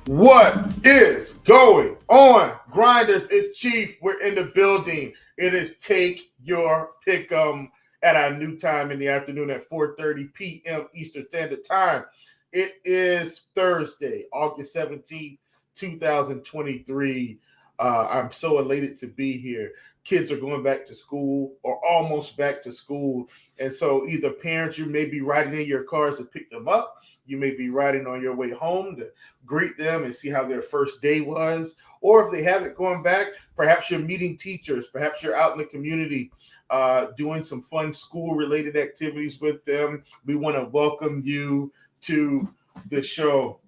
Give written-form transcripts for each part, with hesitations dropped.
What is going on, Grinders? It's Chief. We're in the building. It is Take Your Pick'em at our new time in the afternoon at 4:30 p.m. Eastern Standard Time. It is Thursday, August 17th, 2023. I'm so elated to be here. Kids are going back to school or almost back to school. And so either parents, you may be riding in your cars to pick them up. You may be riding on your way home to greet them and see how their first day was. Or if they haven't gone back, perhaps you're meeting teachers. Perhaps you're out in the community doing some fun school-related activities with them. We want to welcome you to the show.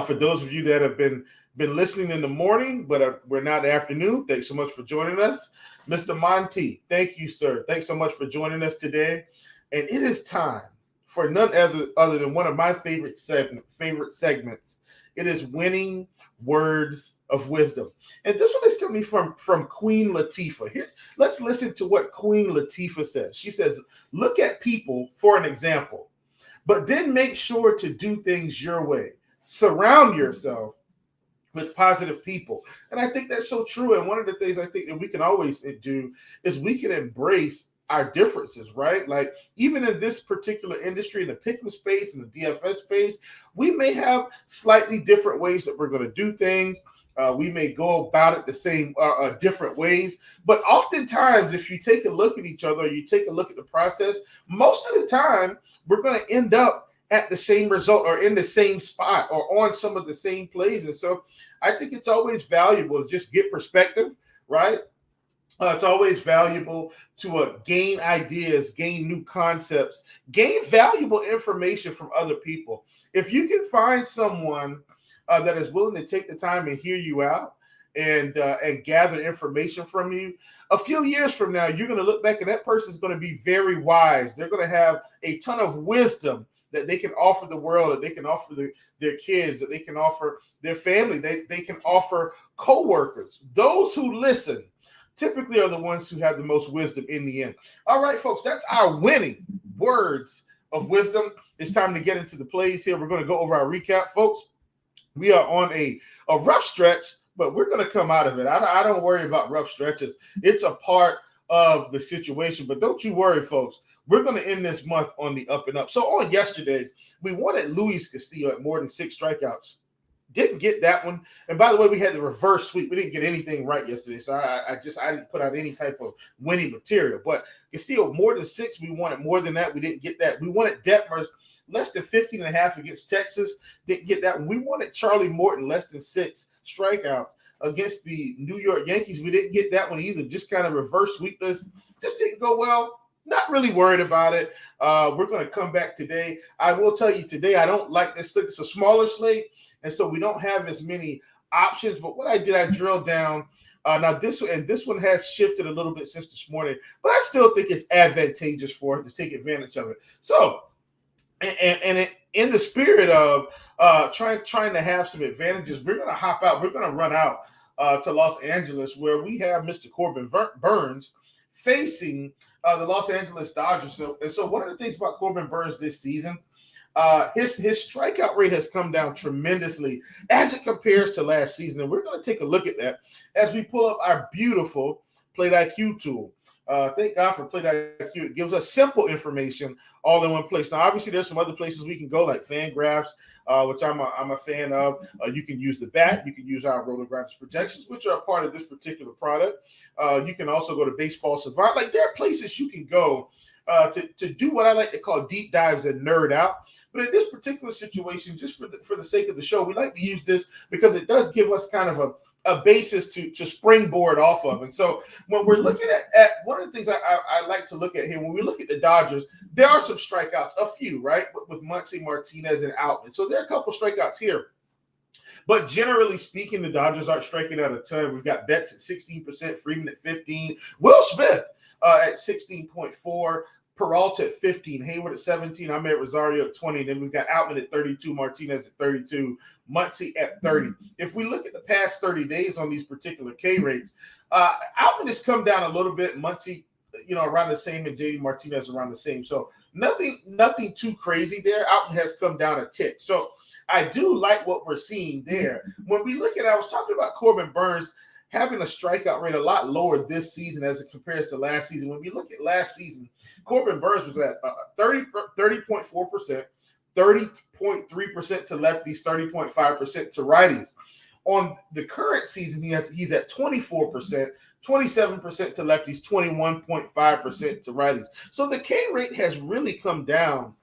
For those of you that have been listening in the morning, but we're not afternoon, thanks so much for joining us. Mr. Monty, thank you, sir. Thanks so much for joining us today. And it is time for none other than one of my favorite segments. It is Winning Words of Wisdom. And this one is coming from Queen Latifah. Here, let's listen to what Queen Latifah says. She says, look at people for an example, but then make sure to do things your way. Surround yourself with positive people. And I think that's so true. And one of the things I think that we can always do is we can embrace our differences, right? Like even in this particular industry, in the picking space, in the DFS space, we may have slightly different ways that we're going to do things. We may go about it the same, different ways. But oftentimes, if you take a look at each other, you take a look at the process, most of the time, we're going to end up at the same result or in the same spot or on some of the same plays. And so I think it's always valuable to just get perspective, right? It's always valuable to gain ideas, gain new concepts, gain valuable information from other people. If you can find someone that is willing to take the time and hear you out and gather information from you, a few years from now, you're going to look back and that person's going to be very wise. They're going to have a ton of wisdom that they can offer the world, that they can offer their kids, that they can offer their family, they can offer coworkers. Those who listen typically are the ones who have the most wisdom in the end. All right, folks, that's our winning words of wisdom. It's time to get into the plays here. We're going to go over our recap, folks. We are on a rough stretch, but we're going to come out of it. I don't worry about rough stretches. It's a part of the situation, but don't you worry, folks. We're going to end this month on the up and up. So on yesterday, we wanted Luis Castillo at more than 6 strikeouts. Didn't get that one. And by the way, we had the reverse sweep. We didn't get anything right yesterday. So I didn't put out any type of winning material. But Castillo, more than 6. We wanted more than that. We didn't get that. We wanted Detmers less than 15.5 against Texas. Didn't get that one. We wanted Charlie Morton less than 6 strikeouts against the New York Yankees. We didn't get that one either. Just kind of reverse sweep us. Just didn't go well. Not really worried about it. We're going to come back today. I will tell you today, I don't like this slate. It's a smaller slate, and so we don't have as many options. But what I did, I drilled down. Now this one has shifted a little bit since this morning, but I still think it's advantageous for it to take advantage of it. So, and in the spirit of trying to have some advantages, we're going to hop out. We're going to run out to Los Angeles, where we have Mr. Corbin Burns facing the Los Angeles Dodgers. So one of the things about Corbin Burns this season, his strikeout rate has come down tremendously as it compares to last season. And we're going to take a look at that as we pull up our beautiful Plate IQ tool. Thank God for Plate IQ. It gives us simple information all in one place. Now, obviously, there's some other places we can go, like FanGraphs, which I'm a fan of. You can use the BAT. You can use our RotoGrinders projections, which are a part of this particular product. You can also go to Baseball Savant. Like, there are places you can go to do what I like to call deep dives and nerd out. But in this particular situation, just for the sake of the show, we like to use this because it does give us kind of a basis to springboard off of. And so when we're looking at one of the things I like to look at here, when we look at the Dodgers, there are some strikeouts, a few, right? With Muncy, Martinez, and Outman. So there are a couple strikeouts here. But generally speaking, the Dodgers aren't striking out a ton. We've got Betts at 16%, Freeman at 15%, Will Smith at 16.4%, Peralta at 15, Hayward at 17, Ahmed Rosario at 20. Then we've got Outman at 32, Martinez at 32, Muncy at 30. If we look at the past 30 days on these particular K rates, Outman has come down a little bit. Muncy, around the same, and JD Martinez around the same. So nothing too crazy there. Outman has come down a tick. So I do like what we're seeing there. When we look at, I was talking about Corbin Burnes having a strikeout rate a lot lower this season as it compares to last season. When we look at last season, Corbin Burnes was at 30.4%, 30.3% to lefties, 30.5% to righties. On the current season, he's at 24%, 27% to lefties, 21.5% to righties. So the K rate has really come down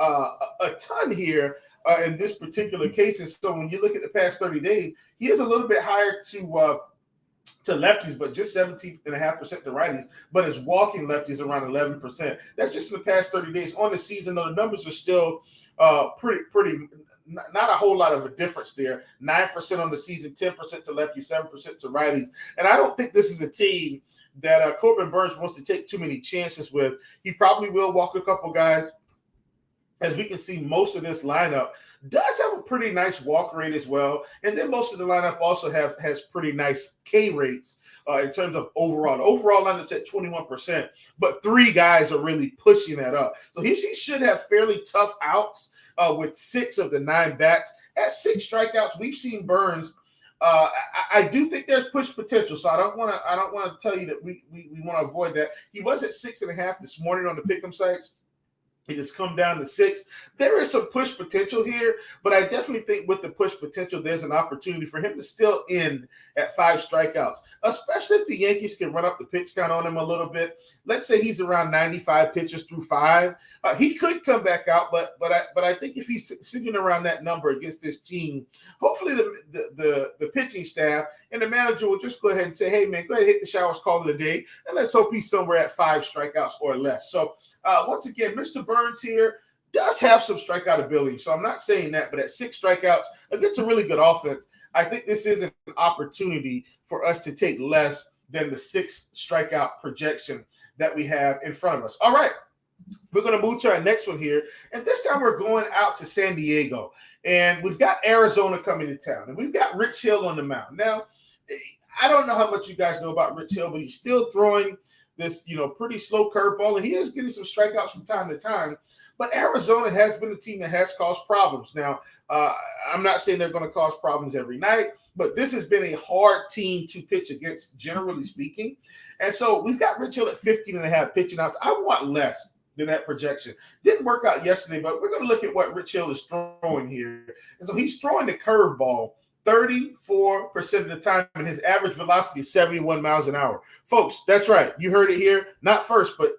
a ton here in this particular case. And so when you look at the past 30 days, he is a little bit higher to lefties, but just 17.5% to righties, but his walking lefties around 11%. That's just in the past 30 days. On the season, though, the numbers are still pretty not a whole lot of a difference there. 9% on the season, 10% to lefties, 7% to righties. And I don't think this is a team that Corbin Burnes wants to take too many chances with. He probably will walk a couple guys. As we can see, most of this lineup does have a pretty nice walk rate as well. And then most of the lineup also has pretty nice K rates in terms of overall. The overall lineup's at 21%, but 3 guys are really pushing that up. So he should have fairly tough outs with 6 of the 9 bats. At 6 strikeouts, we've seen Burnes. I do think there's push potential, so I don't want to tell you that we want to avoid that. He was at 6.5 this morning on the pick'em sites. It has come down to 6. There is some push potential here, but I definitely think with the push potential, there's an opportunity for him to still end at 5 strikeouts, especially if the Yankees can run up the pitch count on him a little bit. Let's say he's around 95 pitches through 5. He could come back out, but I think if he's sitting around that number against this team, hopefully the pitching staff and the manager will just go ahead and say, hey, man, go ahead and hit the showers, call it a day, and let's hope he's somewhere at 5 strikeouts or less. So, once again, Mr. Burnes here does have some strikeout ability. So I'm not saying that, but at 6 strikeouts against a really good offense, I think this is an opportunity for us to take less than the 6 strikeout projection that we have in front of us. All right, we're going to move to our next one here. And this time we're going out to San Diego. And we've got Arizona coming to town. And we've got Rich Hill on the mound. Now, I don't know how much you guys know about Rich Hill, but he's still throwing this, pretty slow curveball, and he is getting some strikeouts from time to time. But Arizona has been a team that has caused problems. Now, I'm not saying they're going to cause problems every night, but this has been a hard team to pitch against, generally speaking. And so we've got Rich Hill at 15.5 pitching outs. I want less than that projection. Didn't work out yesterday, but we're going to look at what Rich Hill is throwing here. And so he's throwing the curveball 34% of the time, and his average velocity is 71 miles an hour. Folks, that's right. You heard it here. Not first, but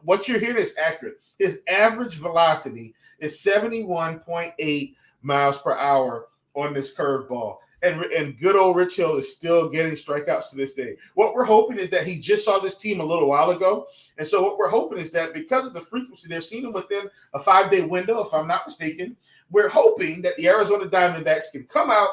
what you're hearing is accurate. His average velocity is 71.8 miles per hour on this curveball. And good old Rich Hill is still getting strikeouts to this day. What we're hoping is that he just saw this team a little while ago. And so what we're hoping is that because of the frequency, they've seen him within a 5-day window, if I'm not mistaken. We're hoping that the Arizona Diamondbacks can come out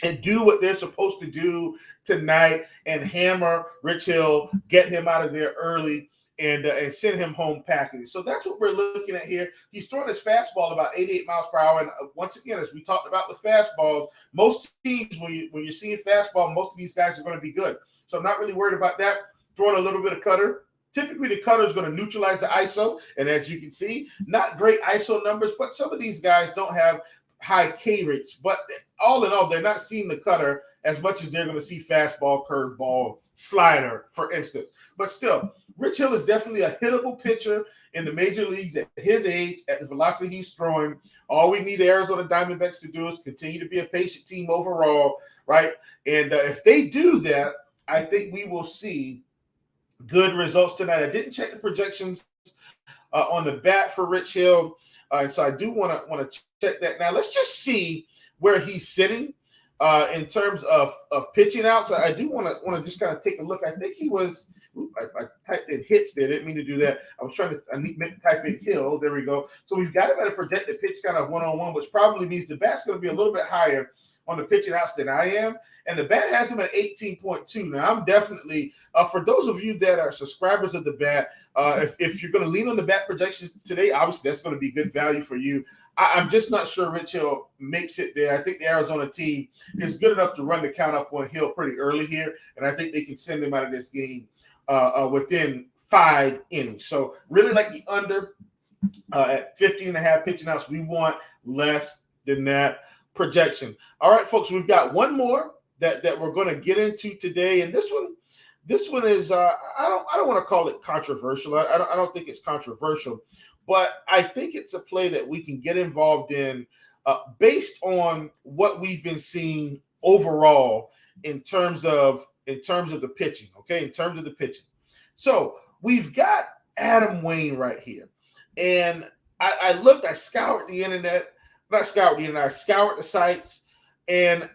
and do what they're supposed to do tonight and hammer Rich Hill, get him out of there early, and send him home packing. So that's what we're looking at here. He's throwing his fastball about 88 miles per hour. And once again, as we talked about with fastballs, most teams, when you're seeing fastball, most of these guys are going to be good. So I'm not really worried about that. Throwing a little bit of cutter. Typically, the cutter is going to neutralize the ISO. And as you can see, not great ISO numbers, but some of these guys don't have high K rates. But all in all, they're not seeing the cutter as much as they're going to see fastball, curveball, slider, for instance. But still, Rich Hill is definitely a hittable pitcher in the major leagues at his age, at the velocity he's throwing. All we need the Arizona Diamondbacks to do is continue to be a patient team overall, right? And if they do that, I think we will see good results tonight. I didn't check the projections on the bat for Rich Hill, and so I do want to check that. Now, let's just see where he's sitting in terms of pitching out. So I do want to just kind of take a look. I think he was – I typed in hits there. Didn't mean to do that. I meant to type in Hill. There we go. So we've got him at a projected pitch count of 101, which probably means the bat's going to be a little bit higher on the pitching outs than I am. And the bat has him at 18.2. Now, I'm definitely, for those of you that are subscribers of the bat, if you're going to lean on the bat projections today, obviously that's going to be good value for you. I'm just not sure Rich Hill makes it there. I think the Arizona team is good enough to run the count up on Hill pretty early here, and I think they can send him out of this game within 5 innings. So really like the under at 15.5 pitching outs. We want less than that projection. All right, folks, we've got one more that we're going to get into today, and this one is I don't want to call it controversial. I don't think it's controversial, but I think it's a play that we can get involved in based on what we've been seeing overall in terms of the pitching. Okay, in terms of the pitching. So we've got Adam Wainwright here, and I scoured the internet, I scoured the sites, and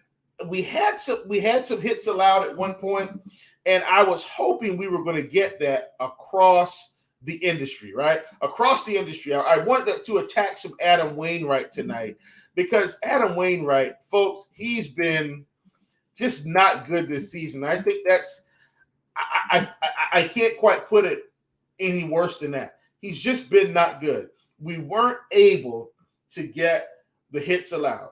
we had some hits allowed at one point, and I was hoping we were going to get that across the industry, right? Across the industry. I wanted to attack some Adam Wainwright tonight because Adam Wainwright, folks, he's been just not good this season. I think that's I can't quite put it any worse than that. He's just been not good. We weren't able to get the hits allowed.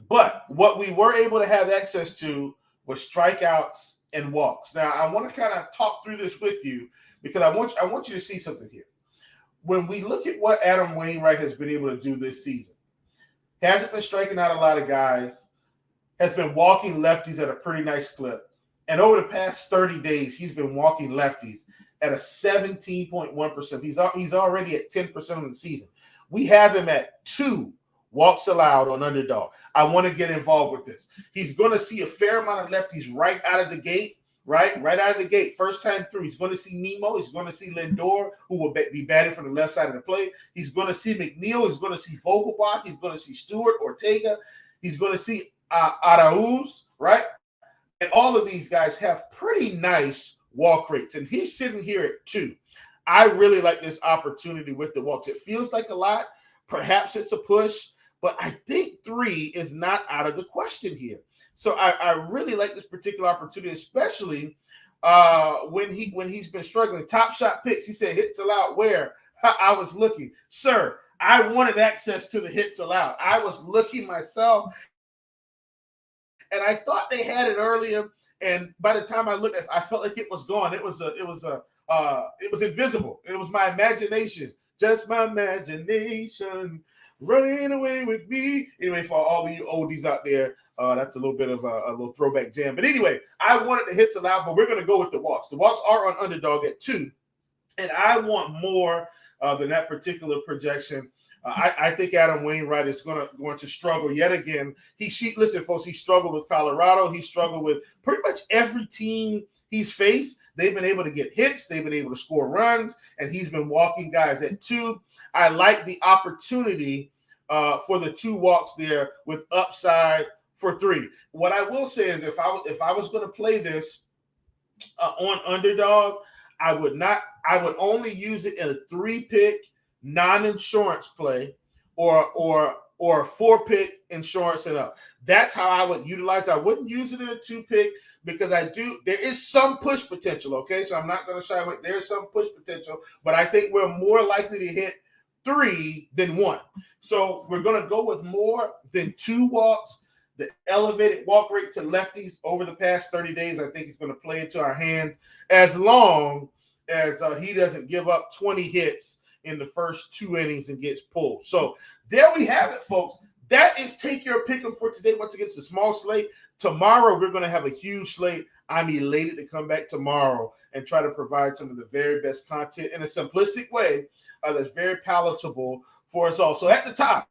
But what we were able to have access to was strikeouts and walks. Now, I want to kind of talk through this with you because I want you to see something here. When we look at what Adam Wainwright has been able to do this season, hasn't been striking out a lot of guys, has been walking lefties at a pretty nice clip. And over the past 30 days, he's been walking lefties at a 17.1%. He's already at 10% on the season. We have him at 2 walks allowed on Underdog. I want to get involved with this. He's going to see a fair amount of lefties right out of the gate, right out of the gate. First time through, he's going to see Nemo. He's going to see Lindor, who will be batting from the left side of the plate. He's going to see McNeil. He's going to see Vogelbach. He's going to see Stewart, Ortega. He's going to see Arauz, right? And all of these guys have pretty nice walk rates. And he's sitting here at 2. I really like this opportunity with the walks. It feels like a lot. Perhaps it's a push. But I think 3 is not out of the question here. So I really like this particular opportunity, especially when he's been struggling. Top Shot Picks, he said hits allowed where? I was looking. Sir, I wanted access to the hits allowed. I was looking myself, and I thought they had it earlier. And by the time I looked, I felt like it was gone. It was invisible. It was my imagination, just my imagination. Running away with me. Anyway, for all of you oldies out there, that's a little bit of a little throwback jam. But anyway, I wanted the hits allowed, but we're going to go with the walks. The walks are on Underdog at 2, and I want more than that particular projection. I think Adam Wainwright is going to struggle yet again. Listen, folks, he struggled with Colorado. He struggled with pretty much every team he's faced. They've been able to get hits. They've been able to score runs, and he's been walking guys at 2. I like the opportunity for the 2 walks there with upside for 3. What I will say is if I was going to play this on Underdog, I would only use it in a 3-pick non-insurance play or a 4-pick insurance and up. That's how I would utilize it. I wouldn't use it in a 2-pick because there is some push potential, okay? So I'm not going to shy away. There's some push potential, but I think we're more likely to hit 3 than 1. So we're going to go with more than 2 walks. The elevated walk rate to lefties over the past 30 days, I think is going to play into our hands as long as he doesn't give up 20 hits in the first 2 innings and gets pulled. So there we have it, folks. That is Take Your Pick'em for today. Once again, it's a small slate. Tomorrow, we're going to have a huge slate. I'm elated to come back tomorrow and try to provide some of the very best content in a simplistic way that's very palatable for us all. So at the top,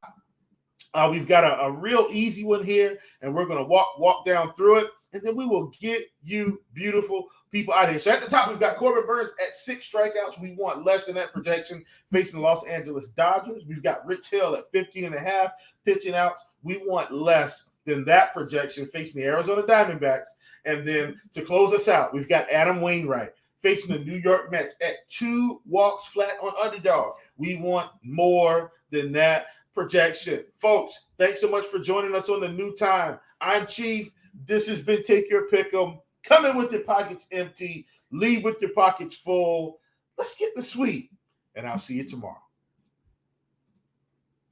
we've got a real easy one here, and we're going to walk down through it, and then we will get you beautiful people out here. So at the top, we've got Corbin Burns at 6 strikeouts. We want less than that projection facing the Los Angeles Dodgers. We've got Rich Hill at 15.5 pitching outs. We want less than that projection facing the Arizona Diamondbacks. And then to close us out, we've got Adam Wainwright facing the New York Mets at 2 walks flat on Underdog. We want more than that projection. Folks, thanks so much for joining us on the new time. I'm Chief. This has been Take Your Pick'em. Come in with your pockets empty. Leave with your pockets full. Let's get the sweep, and I'll see you tomorrow.